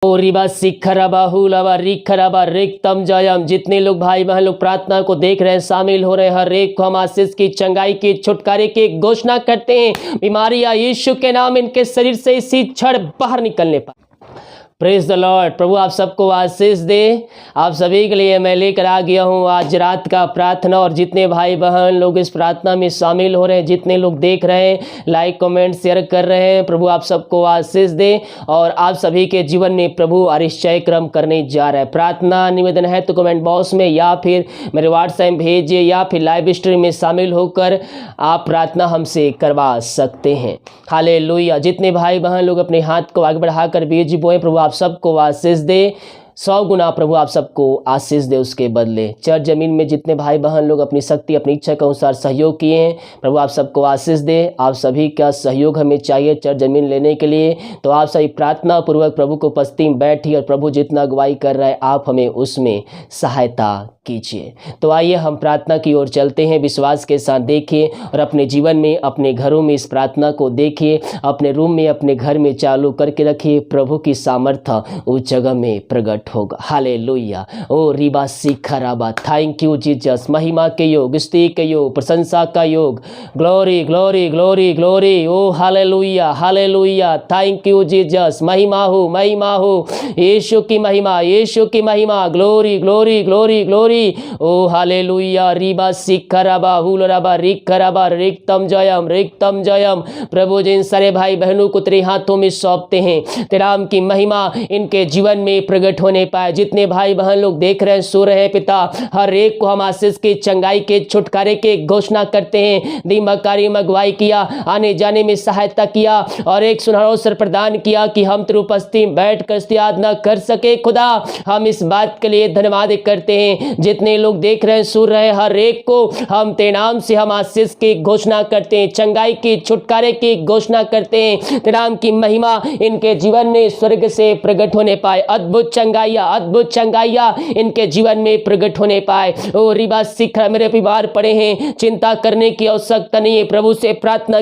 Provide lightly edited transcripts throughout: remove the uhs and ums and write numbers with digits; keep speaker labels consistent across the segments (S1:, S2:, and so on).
S1: ओ रिबा सिखरबा हुलबा रिखरबा रिक्तम जयम। जितने लोग भाई बहन लोग प्रार्थना को देख रहे हैं, शामिल हो रहे हैं, हर एक को हम आशीष की, चंगाई की, छुटकारे की घोषणा करते हैं। बीमारियां यीशु के नाम इनके शरीर से इसी क्षण बाहर निकलने पर। Praise the Lord. प्रभु आप सबको आशीष दे। आप सभी के लिए मैं लेकर आ गया हूँ आज रात का प्रार्थना। और जितने भाई बहन लोग इस प्रार्थना में शामिल हो रहे हैं, जितने लोग देख रहे हैं, लाइक कमेंट शेयर कर रहे हैं, प्रभु आप सबको आशीष दे। और आप सभी के जीवन में प्रभु आश्चर्य क्रम करने जा रहा है। प्रार्थना निवेदन है तो कमेंट बॉक्स में या फिर मेरे व्हाट्सएप भेजिए या फिर लाइव स्ट्रीम में शामिल होकर आप प्रार्थना हमसे करवा सकते हैं। हालेलुया। जितने भाई बहन लोग अपने हाथ को आगे बढ़ाकर बीज बोए, प्रभु आप सबको आशीष दे। 100 गुना प्रभु आप सबको आशीष दे उसके बदले। चर्च जमीन में जितने भाई बहन लोग अपनी शक्ति अपनी इच्छा के अनुसार सहयोग किए हैं, प्रभु आप सबको आशीष दे। आप सभी का सहयोग हमें चाहिए चर्च जमीन लेने के लिए। तो आप सभी प्रार्थना पूर्वक प्रभु को उपस्थिति में बैठिए और प्रभु जितना अगुवाई कर रहा है आप हमें उसमें सहायता कीजिए। तो आइए हम प्रार्थना की ओर चलते हैं। विश्वास के साथ देखिए और अपने जीवन में, अपने घरों में इस प्रार्थना को देखिए। अपने रूम में, अपने घर में चालू करके रखिए। प्रभु की सामर्थ्य उस जगह में प्रकट होगा। हालेलुया। ओ रिबा सिखराबा। Thank you Jesus. महिमा के योग, स्तुति के योग, प्रशंसा का योग। Glory glory glory glory. ओ hallelujah hallelujah. Thank you Jesus. महिमा हो यीशु की महिमा, यीशु की महिमा। Glory glory glory glory. ओ हालेलुया। रिबा सिखराबा हुलराबा रिखराबा रिक्तम जयम रिक्तम जयम। प्रभु जिन सारे भाई बहनों को तेरे हाथों में सौंपते हैं, तेरे नाम की महिमा इनके जीवन में प्रकट होने पाए। जितने भाई बहन लोग देख रहे हैं, सो रहे हैं, पिता हर एक को हम आशीष के, चंगाई के, छुटकारे के घोषणा करते हैं। दिमाग कार्य में अगुवाई किया, आने जाने में सहायता किया और एक सुनहरा अवसर प्रदान किया कि हम तेरी उपस्थिति में बैठ कर याद कर सके। खुदा हम इस बात के लिए धन्यवाद करते हैं। जितने लोग देख रहे हैं, सुन रहे हैं, हर एक को हम तेरे नाम से हम आशीष की घोषणा करते हैं, चंगाई की, छुटकारे की घोषणा करते हैं। तेरे नाम की महिमा इनके जीवन में स्वर्ग से प्रकट होने पाए। अद्भुत चंगाइया इनके जीवन में प्रकट होने पाए। ओ रिबा सिखरा। मेरे बीमार पड़े हैं, चिंता करने की आवश्यकता नहीं है। प्रभु से प्रार्थना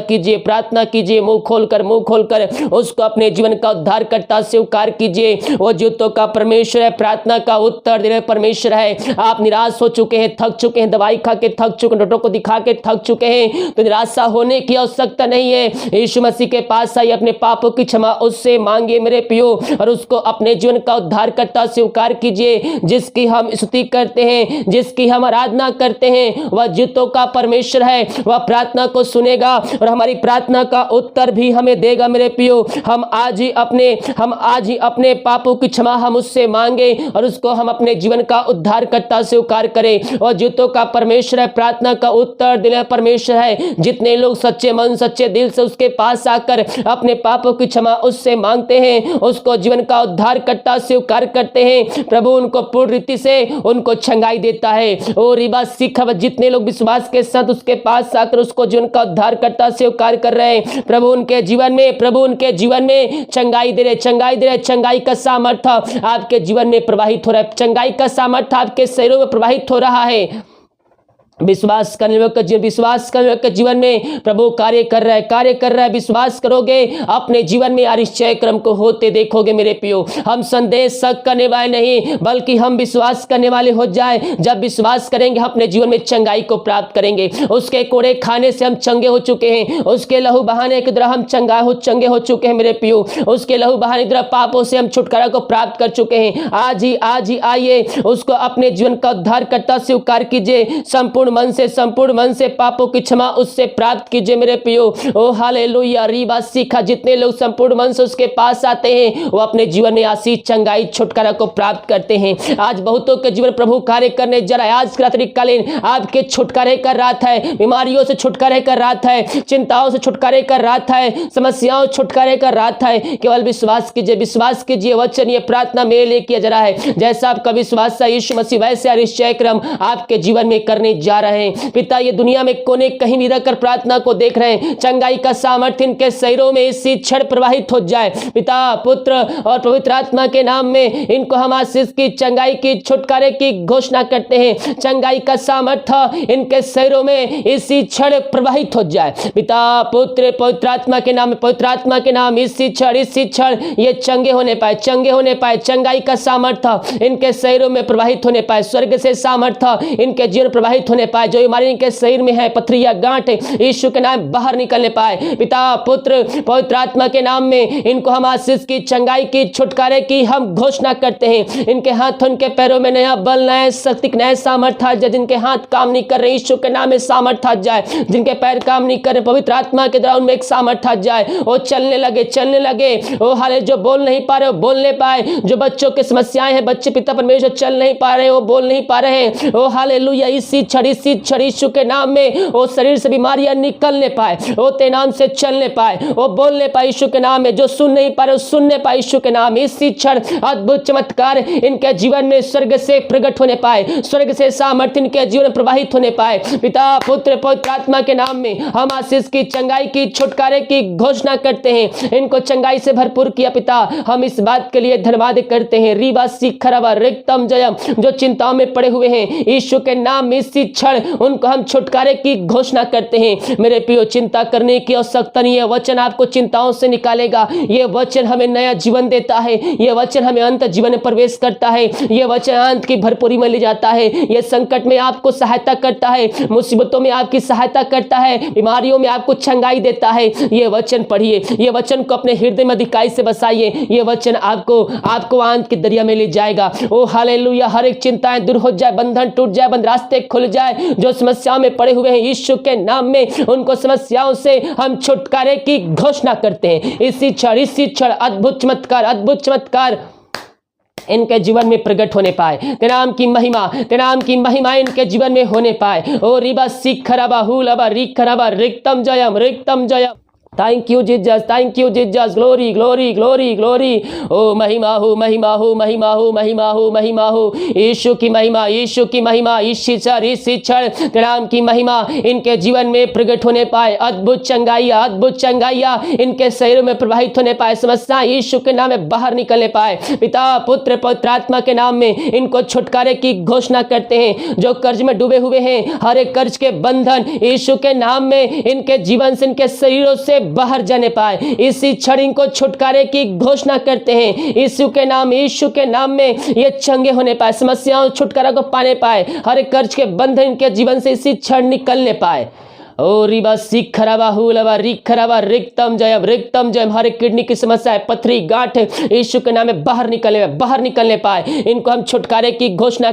S1: कीजिए। मुंह खोलकर उसको अपने जीवन का उद्धारकर्ता स्वीकार कीजिए। वो जुतों का परमेश्वर है, प्रार्थना का उत्तर देने परमेश्वर है। आप निराश हो चुके हैं, थक चुके हैं, दवाई खा के थक चुके, डॉक्टर को दिखा के थक चुके हैं, तो निराशा होने की आवश्यकता नहीं है। यीशु मसीह के पास आइए, अपने पापों की क्षमा उससे मांगिए मेरे पियो, और उसको अपने जीवन का उद्धारकर्ता स्वीकार कीजिए। जिसकी हम स्तुति करते हैं, जिसकी हम आराधना करते हैं, वह जुतों का परमेश्वर है। वह प्रार्थना को सुनेगा और हमारी प्रार्थना का उत्तर भी हमें देगा। मेरे पियो, हम आज ही अपने पापों की क्षमा हम उससे मांगे और उसको हम अपने जीवन का उद्धारकर्ता स्वीकार करें। और जुतों का परमेश्वर है, प्रार्थना का उत्तर देने परमेश्वर है। जितने लोग सच्चे मन सच्चे दिल से उसके पास आकर अपने पापों की क्षमा उससे मांगते हैं, उसको जीवन का उद्धारकर्ता स्वीकार करते हैं, प्रभु उनको पूर्ण रीति से उनको छंगाई देता है। ओ रिबा सिख। जितने लोग विश्वास के साथ उसके पास आकर उसको जीवन का उद्धारकर्ता स्वीकार कर रहे हैं, प्रभु उनके जीवन में चंगाई दे रहे। चंगाई का सामर्थ्य आपके जीवन में प्रवाहित हो रहा है। चंगाई का सामर्थ्य आपके शरीरों में प्रवाहित हो रहा है। विश्वास करने वाले के जीवन में प्रभु कार्य कर रहा है। विश्वास करोगे, अपने जीवन में आश्चर्य क्रम को होते देखोगे। मेरे पियो, हम संदेह शक करने वाले नहीं, बल्कि हम विश्वास करने वाले हो जाए। जब विश्वास करेंगे, अपने जीवन में चंगाई को प्राप्त करेंगे। उसके कोड़े खाने से हम चंगे हो चुके हैं, उसके लहू बहाने के द्वारा हम चंगे हो चुके हैं। मेरे पियो, उसके लहू बहाने के द्वारा पापों से हम छुटकारा को प्राप्त कर चुके हैं। आज ही आइए, उसको अपने जीवन का उद्धारकर्ता स्वीकार कीजिए। संपूर्ण मन से पापों की क्षमा उससे प्राप्त कीजिए। मेरे पियो, ओ हालेलुया। रिबा सिखा। जितने लोग संपूर्ण मन से उसके पास आते हैं, वो अपने जीवन में आशीष, चंगाई, छुटकारा को प्राप्त करते हैं। आज बहुतों के जीवन प्रभु कार्य करने जरा आज रात्रिकालीन आपके छुटकारे का रात है। बीमारियों से छुटकारे का रात है, चिंताओं से छुटकारे का रात है, समस्याओं छुटकारे का रात है। केवल विश्वास कीजिए। वचन ये प्रार्थना मेरे लिए किया जा रहा है। जैसा आपका विश्वास है यीशु मसीह वैसे आश्चर्य क्रम आपके जीवन में करने जा लगा रहे हैं। पिता ये दुनिया में कोने कहीं भी रहकर प्रार्थना को देख रहे हैं, चंगाई का सामर्थ्य इनके शरीरों में इसी क्षण प्रवाहित हो जाए। पिता पुत्र और पवित्र आत्मा के नाम में इनको हम आशीष की, चंगाई की, छुटकारे की घोषणा करते हैं। चंगाई का सामर्थ्य इनके शरीरों में इसी क्षण प्रवाहित हो जाए। पिता पुत्र पवित्र आत्मा के नाम में, पवित्र आत्मा के नाम इसी क्षण ये चंगे होने पाए, चंगे होने पाए। चंगाई का सामर्थ्य इनके शरीरों में प्रवाहित होने पाए, स्वर्ग से सामर्थ्य इनके जीवन प्रवाहित होने पाए। जो बीमारी इनके शरीर में है, पथरिया गांठ, यीशु के नाम बाहर निकलने पाए। पिता पुत्र पवित्र आत्मा के नाम में इनको हम आशीष की, चंगाई की, छुटकारे की हम घोषणा करते हैं। इनके हाथों, इनके पैरों में नया बल, नया शक्ति, नया सामर्थ्य आ जाए। जिनके हाथ काम नहीं कर रहे, यीशु के नाम में सामर्थ्य आ जाए। जिनके पैर काम नहीं कर रहे, पवित्र आत्मा के द्वारा उनमें एक सामर्थ्य आ जाए। वो चलने लगे, चलने लगे। वो हाले जो बोल नहीं पा रहे, वो बोलने पाए। जो बच्चों की समस्याएं हैं, बच्चे पिता परमेश्वर चल नहीं पा रहे, वो बोल नहीं पा रहे हैं, वो हालेलुया इसी क्षण यीशु के नाम में वो शरीर से बीमारियां निकलने पाए, वो तेरे नाम से चलने पाए, वो बोलने पाए यीशु के नाम में। जो सुन नहीं पा रहे, वो सुनने पाए यीशु के नाम। इसी क्षण अद्भुत चमत्कार इनके जीवन में स्वर्ग से प्रकट होने पाए, स्वर्ग से सामर्थ्य इनके जीवन में प्रवाहित होने पाए। पिता पुत्र पवित्र आत्मा के नाम में हम आशीष की, चंगाई की, छुटकारे की घोषणा करते हैं। इनको चंगाई से भरपूर किया पिता, हम इस बात के लिए धन्यवाद करते हैं। रीबा सीखरवा रिक्तम जयम, जो चिंताओं में पड़े हुए हैं, यीशु के नाम में इसी क्षण उनको हम छुटकारे की घोषणा करते हैं। मेरे प्रियो, चिंता करने की आवश्यकता नहीं है। वचन आपको चिंताओं से निकालेगा। ये वचन हमें नया जीवन देता है। ये वचन हमें अंत जीवन में प्रवेश करता है। ये वचन अंत की भरपूरी में ले जाता है। ये संकट में आपको सहायता करता है, मुसीबतों में आपकी सहायता करता है, बीमारियों में आपको चंगाई देता है। ये वचन पढ़िए, ये वचन को अपने हृदय में अधिकाई से बसाइए। ये वचन आपको अंत के दरिया में ले जाएगा। ओ हालेलुया, हर एक चिंताएं दूर हो जाए, बंधन टूट जाए, बंद रास्ते खुल जाए। जो समस्याओं में पड़े हुए हैं, यीशु के नाम में उनको समस्याओं से हम छुटकारे की घोषणा करते हैं। इसी क्षण अद्भुत चमत्कार इनके जीवन में प्रकट होने पाए। तेरे नाम की महिमा इनके जीवन में होने पाए। ओ रिबा सीखरबा हुलबा रिखरबा रिक्तम जयम। Thank you Jesus, glory. ओ महिमा हो यीशु की महिमा इसी क्षण तेरे नाम की महिमा इनके जीवन में प्रकट होने पाए। अद्भुत चंगाइया इनके शरीरों में प्रवाहित होने पाए। समस्या यीशु के नाम में बाहर निकलने पाए। पिता पुत्र पवित्र आत्मा के नाम में इनको छुटकारे की घोषणा करते हैं। जो कर्ज में डूबे हुए हैं, हर एक कर्ज के बंधन यीशु के नाम में इनके जीवन से, इनके शरीरों से बाहर जाने पाए। इसी क्षण को छुटकारे की घोषणा करते हैं। यीशु के नाम में ये चंगे होने पाए, समस्याओं छुटकारा को पाने पाए, हर एक कर्ज के बंधन इनके जीवन से इसी क्षण निकलने पाए। ओ रिबा सीखरबा हुलबा रिखरबा रिक्तम जयम। हर एक किडनी की समस्या है, पथरी गांठ यीशु के नाम में बाहर निकलने पाए। इनको हम छुटकारे की घोषणा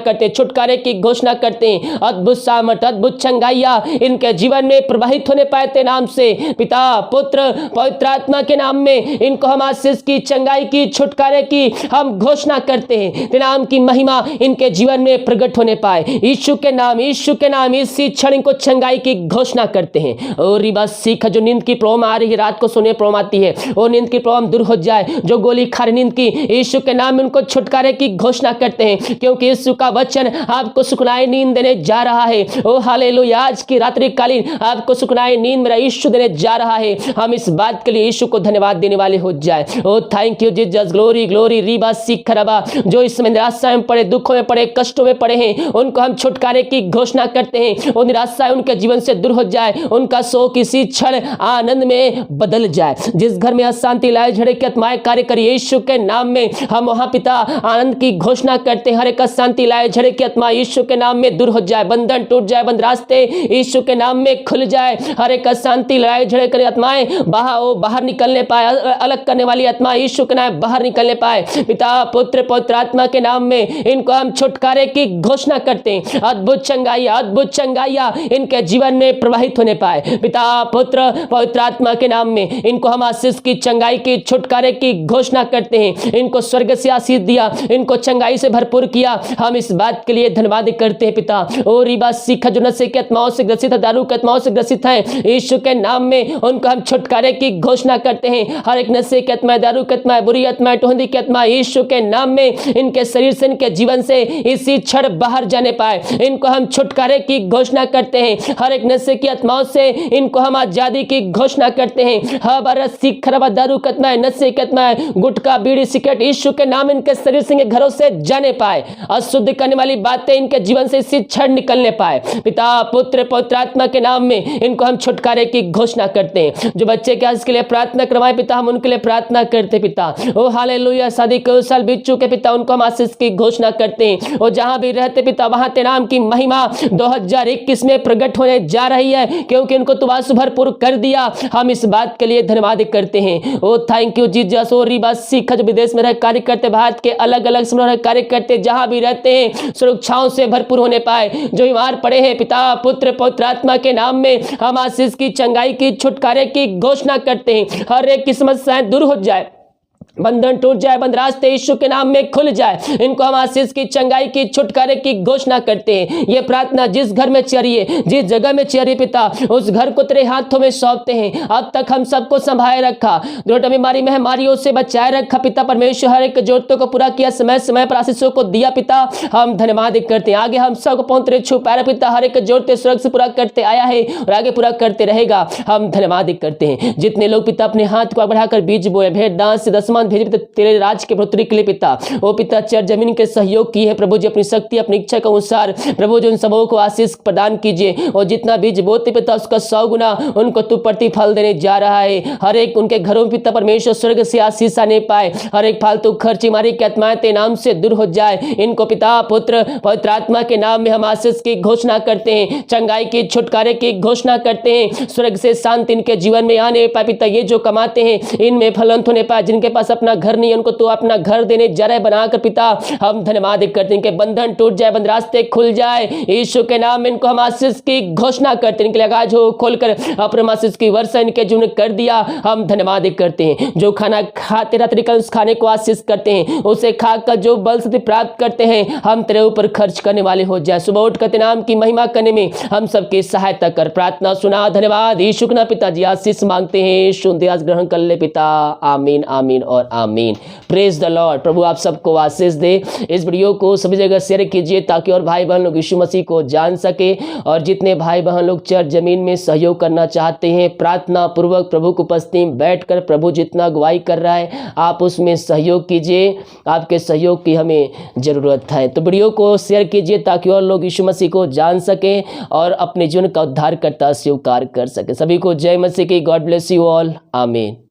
S1: करते हैं। अद्भुत सामर्थ, अद्भुत चंगाइया इनके जीवन में प्रवाहित होने पाए तेरे नाम से। पिता पुत्र पवित्र आत्मा के नाम में इनको हम आशीष की, चंगाई की, छुटकारे की हम घोषणा करते हैं। तेरे नाम की महिमा इनके जीवन में प्रकट होने पाए। यीशु के नाम इसी क्षण इनको चंगाई की घोषणा करते हैं। और रिबा सीख, जो नींद की प्रॉब्लम आ रही है, रात को सोने प्रॉब्लम आती है, वो नींद की प्रॉब्लम दूर हो जाए। जो गोली खा रही नींद की, यीशु के नाम में उनको छुटकारे की घोषणा करते हैं, क्योंकि यीशु का वचन आपको सुखनाई नींद देने जा रहा है। ओ हालेलुया, आज की रात्रि कालीन आपको सुखनाई नींद मेरा यीशु देने जा रहा है। हम इस बात के लिए यीशु को धन्यवाद देने वाले हो जाए। ओ थैंक यू जीसस, ग्लोरी। रिबा सीख रबा, जो इस निराशा में पड़े, दुखों में पड़े, कष्टों में पड़े हैं, उनको हम छुटकारे की घोषणा करते हैं। वो निराशा उनके जीवन से दूर हो जाए, उनका शोक इसी क्षण आनंद में बदल जाए। जिस घर में अशांति लाए झगड़े की आत्माएं कार्य करिए, यीशु के नाम में हम वहां पिता आनंद की घोषणा करते हैं। हर एक अशांति लाए झगड़े की आत्मा यीशु के नाम में दूर हो जाए, बंधन टूट जाए, बंद रास्ते यीशु के नाम में खुल जाए। हर एक अशांति लाए झगड़े की आत्माएं बाहर निकलने पाए, अलग करने वाली आत्मा यीशु के नाम बाहर निकलने पाए। पिता पुत्र पवित्र आत्मा के नाम में इनको हम छुटकारे की घोषणा करते हैं। अद्भुत चंगाइया इनके जीवन में प्रवाहित सम्मानित होने पाए। पिता पुत्र पवित्र आत्मा के नाम में इनको हम आशीष की, चंगाई की, छुटकारे की घोषणा करते हैं। इनको स्वर्ग से आशीष दिया, इनको चंगाई से भरपूर किया। हम इस बात के लिए धन्यवाद करते हैं पिता। ओ रिबा सीखा जो नशे की आत्माओं से ग्रसित है, दारू की आत्माओं से ग्रसित है, यीशु के नाम में उनको हम छुटकारे की घोषणा करते हैं। हर एक नशे की आत्मा, दारू की आत्मा, बुरी आत्मा, टोहंदी की आत्मा, यीशु के नाम में इनके शरीर से, इनके जीवन से इसी क्षण बाहर जाने पाए। इनको हम छुटकारे की घोषणा करते हैं। हर एक नशे की आत्माओं से इनको हम आजादी की घोषणा करते हैं। हमारा सीख खराबा, दारू की आत्मा, नशे की आत्मा, गुटखा, बीड़ी, सिगरेट, यीशु के नाम इनके शरीर से, इनके घरों से जाने पाए। अशुद्ध करने वाली बातें इनके जीवन से इसी क्षण निकलने पाए। पिता पुत्र पवित्र आत्मा के नाम में इनको हम छुटकारे की घोषणा करते हैं। जो बच्चे के आज के लिए प्रार्थना करवाए पिता, हम उनके लिए प्रार्थना करते पिता। ओ हालेलुया, शादी के साल बीत चुके पिता, उनको हम आशीष की घोषणा करते हैं। और जहां भी रहते पिता, वहां तेरे नाम की महिमा 2021 में प्रकट होने जा रही है, क्योंकि इनको तू आंसू भरपूर कर दिया। हम इस बात के लिए धन्यवाद करते हैं। ओ थैंक यू जीसस। ओ रिबा सीखा जो विदेश में रह कार्य करते, भारत के अलग अलग समय रह कार्य करते, जहां भी रहते हैं सुरक्षाओं से भरपूर होने पाए। जो बीमार पड़े हैं पिता पुत्र पवित्र आत्मा के नाम में हम आशीष की, चंगाई की, छुटकारे की घोषणा करते हैं। हर एक की समस्याएं दूर हो जाए, बंधन टूट जाए, बंद रास्ते यीशु के नाम में खुल जाए। इनको हम आशीष की, चंगाई की, छुटकारे की घोषणा करते हैं। ये प्रार्थना जिस घर में चरिए, जिस जगह में चरिए पिता, उस घर को तेरे हाथों में सौंपते हैं। अब तक हम सबको संभाले रखा, दुर्घटना बीमारी महामारियों से बचाए रखा पिता परमेश्वर। हर एक जरूरतों को पूरा किया, समय समय पर आशीषों को दिया पिता। हम धन्यवाद करते हैं। आगे हम सबको पहुंच छुपाए पिता, हर एक जरूरतें सुरक्षा से पूरा करते आया है और आगे पूरा करते रहेगा। हम धन्यवाद करते हैं। जितने लोग पिता अपने हाथ को बढ़ाकर बीज बोए, भेंट दान से दसवां भेज पिता तेरे राज के बढ़ोतरी के लिए पिता। ओ पिता चर जमीन के सहयोग की है प्रभु जी, अपनी शक्ति अपनी इच्छा के अनुसार प्रभु जी उन सबों को आशीष प्रदान कीजिए। और जितना बीज बोते पिता, उसका 100 गुना उनको तू प्रतिफल देने जा रहा है। हर एक उनके घरों में पिता परमेश्वर स्वर्ग से आशीष आने पाए। हर एक फालतू खर्ची मारी की आत्माएं तेरे नाम से दूर हो जाए। इनको पिता पुत्र पवित्र आत्मा के नाम में हम आशीष की घोषणा करते हैं, चंगाई की, छुटकारे की घोषणा करते हैं। स्वर्ग से शांति इनके जीवन में आने पाए पिता। ये जो कमाते हैं इनमें फलवंत होने पाए। जिनके पास अपना घर नहीं, उनको तो अपना घर देने जरा बनाकर पिता हम धन्यवाद करते हैं। इनके बंधन टूट जाए, बंद रास्ते खुल जाए यीशु के नाम में। इनको हम आशीष की घोषणा करते हैं। इनके लगाज हो खोलकर अपने आशीष की वर्षा इनके जीवन कर दिया। हम धन्यवाद करते हैं। जो खाना खाते रात्रि का उस खाने को आशीष करते हैं, उसे खाकर जो बल से प्राप्त करते हैं, हम तेरे ऊपर खर्च करने वाले हो जाए। सुबह उठ कर तेरे नाम की महिमा करने में हम सबकी सहायता कर। प्रार्थना सुना, धन्यवाद यीशु के नाम पिताजी आशीष मांगते हैं। शुद्ध आज ग्रहण कर ले पिता। आमीन आमीन और आमीन। Praise the Lord. प्रभु आप सबको आशीष दे। इस वीडियो को सभी जगह शेयर कीजिए ताकि और भाई बहन लोग यीशु मसीह को जान सके। और जितने भाई बहन लोग चर्च जमीन में सहयोग करना चाहते हैं, प्रार्थना पूर्वक प्रभु की उपस्थिति में बैठकर प्रभु जितना अगुवाई कर रहा है, आप उसमें सहयोग कीजिए। आपके सहयोग की हमें जरूरत है। तो वीडियो को शेयर कीजिए ताकि और लोग यीशु मसीह को जान सके और अपने जीवन का उद्धारकर्ता स्वीकार कर सके। सभी को जय मसीह की। God bless you all. आमीन।